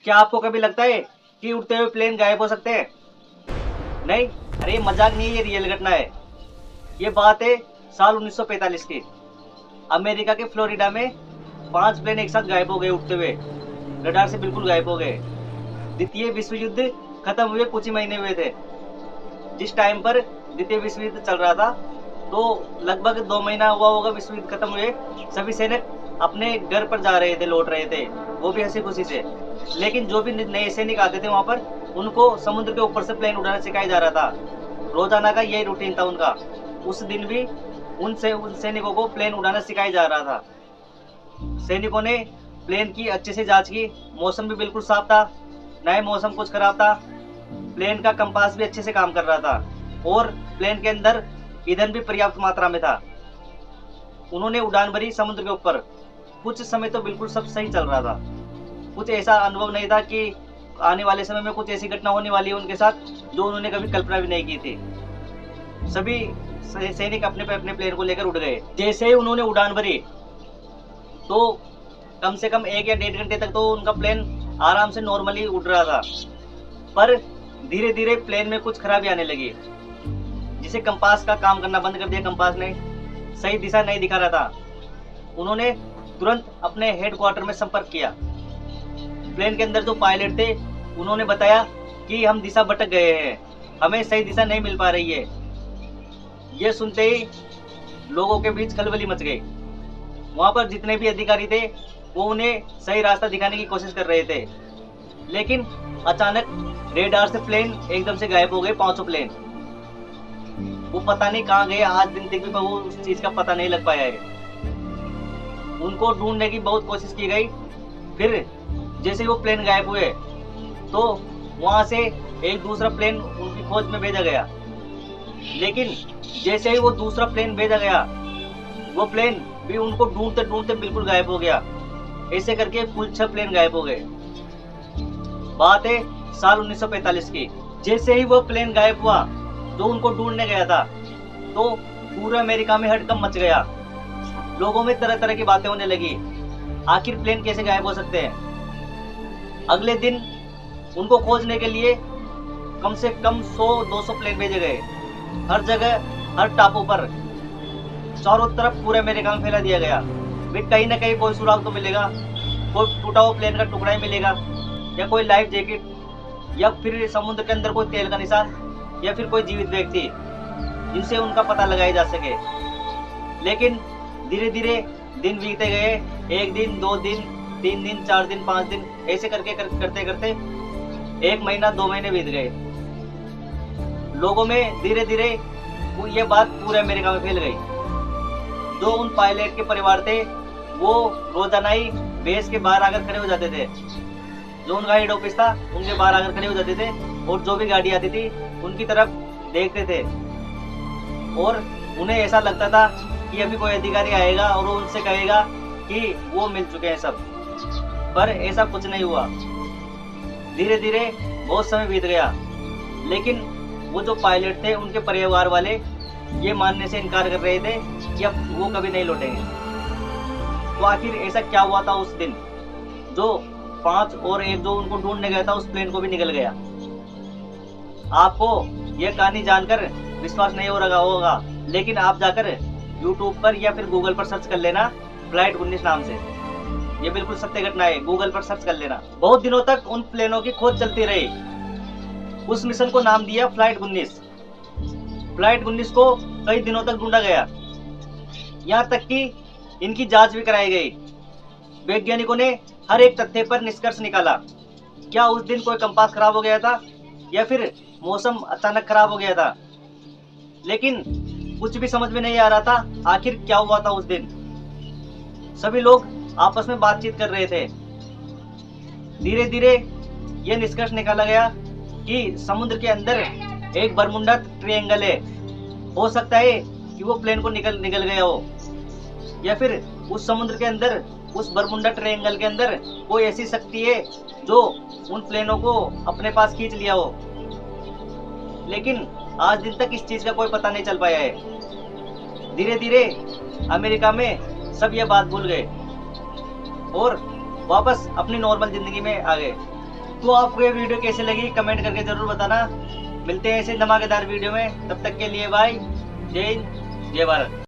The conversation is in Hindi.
क्या आपको कभी लगता है कि उड़ते हुए प्लेन गायब हो सकते हैं? नहीं, अरे ये मजाक नहीं है, ये रियल घटना है। ये बात है साल 1945 की। अमेरिका के फ्लोरिडा में 5 प्लेन एक साथ गायब हो गए उड़ते हुए, रडार से बिल्कुल गायब हो गए। द्वितीय विश्व युद्ध खत्म हुए कुछ ही महीने हुए थे। जिस टाइम पर द्वितीय विश्व युद्ध चल रहा था, तो लगभग 2 महीना हुआ होगा विश्व युद्ध खत्म हुए। सभी सैनिक अपने घर पर जा रहे थे, लौट रहे थे, वो भी हंसी खुशी से। लेकिन जो भी नए सैनिक आते थे वहां पर, उनको समुद्र के ऊपर से प्लेन उड़ाना सिखाया जा रहा था। रोजाना का यही रूटीन था उनका। उस दिन भी उन सैनिकों को प्लेन उड़ाना सिखाया जा रहा था। सैनिकों ने प्लेन की अच्छे से जांच की। मौसम भी बिल्कुल साफ था, ना ही मौसम कुछ खराब था। प्लेन का कंपास भी अच्छे से काम कर रहा था और प्लेन के अंदर ईंधन भी पर्याप्त मात्रा में था। उन्होंने उड़ान भरी समुद्र के ऊपर। कुछ समय तो बिल्कुल सब सही चल रहा था। कुछ ऐसा अनुभव नहीं था कि आने वाले समय में कुछ ऐसी घटना होने वाली है उनके साथ जो उन्होंने कभी कल्पना भी नहीं की थी। सभी सैनिक अपने प्लेन को लेकर उड़ गए। जैसे ही उन्होंने उड़ान भरी, तो कम से कम 1 या 1.5 घंटे तक तो उनका प्लेन आराम से नॉर्मली उड़ रहा था। पर धीरे धीरे प्लेन में कुछ खराबी आने लगी, जिसे कंपास का काम करना बंद कर दिया। कंपास ने सही दिशा नहीं दिखा रहा था। उन्होंने तुरंत अपने हेडक्वार्टर में संपर्क किया। प्लेन के अंदर जो पायलट थे, उन्होंने बताया कि हम दिशा भटक गए हैं, हमें सही दिशा नहीं मिल पा रही है। ये सुनते ही लोगों के बीच खलबली मच गई। वहां पर जितने भी अधिकारी थे, वो उन्हें सही रास्ता दिखाने की कोशिश कर रहे थे। लेकिन अचानक रेडार से प्लेन एकदम से गायब हो गए, 500 प्लेन। वो पता नहीं कहाँ गए, आज दिन तक भी वो उस चीज का पता नहीं लग पाया है। उनको ढूंढने की बहुत कोशिश की गई। फिर जैसे ही वो प्लेन गायब हुए, तो वहां से एक दूसरा प्लेन उनकी खोज में भेजा गया। लेकिन जैसे ही वो दूसरा प्लेन भेजा गया, वो प्लेन भी उनको ढूंढते ढूंढते बिल्कुल गायब हो गया। ऐसे करके कुल 6 प्लेन गायब हो गए। बात है साल 1945 की। जैसे ही वो प्लेन गायब हुआ जो उनको ढूंढने गया था, तो पूरे अमेरिका में हड़कंप मच गया। लोगों में तरह तरह की बातें होने लगी। आखिर प्लेन कैसे गायब हो सकते हैं? अगले दिन उनको खोजने के लिए कम से कम 100-200 प्लेन भेजे गए। हर जगह, हर टापू पर, चारों तरफ पूरे अमेरिका में फैला दिया गया। वे कहीं ना कहीं कोई सुराग तो मिलेगा, कोई टूटा हुआ प्लेन का टुकड़ा ही मिलेगा, या कोई लाइफ जैकेट, या फिर समुद्र के अंदर कोई तेल का निशान, या फिर कोई जीवित व्यक्ति जिनसे उनका पता लगाया जा सके। लेकिन धीरे धीरे दिन बीतते गए। 1 दिन, 2 दिन, 3 दिन, 4 दिन, 5 दिन, ऐसे करते करते 1 महीना, 2 महीने बीत गए। लोगों में धीरे धीरे ये बात पूरे अमेरिका में फैल गई। जो उन पायलट के परिवार थे, वो रोजाना ही बेस के बाहर आकर खड़े हो जाते थे। जो उनका हेड ऑफिस था, उनके बाहर आकर खड़े हो जाते थे और जो भी गाड़ी आती थी उनकी तरफ देखते थे। और उन्हें ऐसा लगता था कि अभी कोई अधिकारी आएगा और वो उनसे कहेगा कि वो मिल चुके हैं सब। पर ऐसा कुछ नहीं हुआ। धीरे धीरे बहुत समय बीत गया, लेकिन वो जो पायलट थे, उनके परिवार वाले ये मानने से इनकार कर रहे थे कि अब वो कभी नहीं लौटेंगे। तो आखिर ऐसा क्या हुआ था उस दिन, जो 5 और एक जो उनको ढूंढने गया था, उस प्लेन को भी निकल गया? आपको यह कहानी जानकर विश्वास नहीं हो रहा होगा, लेकिन आप जाकर YouTube पर या फिर गूगल पर सर्च कर लेना, फ्लाइट 19 नाम से। ये बिल्कुल सत्य घटना है, गूगल पर सर्च कर लेना। बहुत दिनों तक उन प्लेनों की खोज चलती रही। उस मिशन को नाम दिया फ्लाइट 19। फ्लाइट 19 को कई दिनों तक ढूंढा गया, यहाँ तक कि इनकी जांच भी कराई गई। वैज्ञानिकों ने हर एक तथ्य पर निष्कर्ष निकाला। क्या उस दिन कोई कंपास खराब हो गया था, या फिर मौसम अचानक खराब हो गया था? लेकिन कुछ भी समझ में नहीं आ रहा था आखिर क्या हुआ था उस दिन। सभी लोग आपस में बातचीत कर रहे थे। धीरे धीरे यह निष्कर्ष निकाला गया कि समुद्र के अंदर एक बरमुंडा ट्रायंगल है। हो सकता है कि वो प्लेन को निकल गया हो, या फिर उस समुद्र के अंदर, उस बरमुंडा ट्रायंगल के अंदर कोई ऐसी शक्ति है जो उन प्लेनों को अपने पास खींच लिया हो। लेकिन आज दिन तक इस चीज का कोई पता नहीं चल पाया है। धीरे धीरे अमेरिका में सब यह बात भूल गए और वापस अपनी नॉर्मल जिंदगी में आ गए। तो आपको ये वीडियो कैसे लगी कमेंट करके जरूर बताना। मिलते हैं ऐसे धमाकेदार वीडियो में, तब तक के लिए बाय। जय हिंद, जय भारत।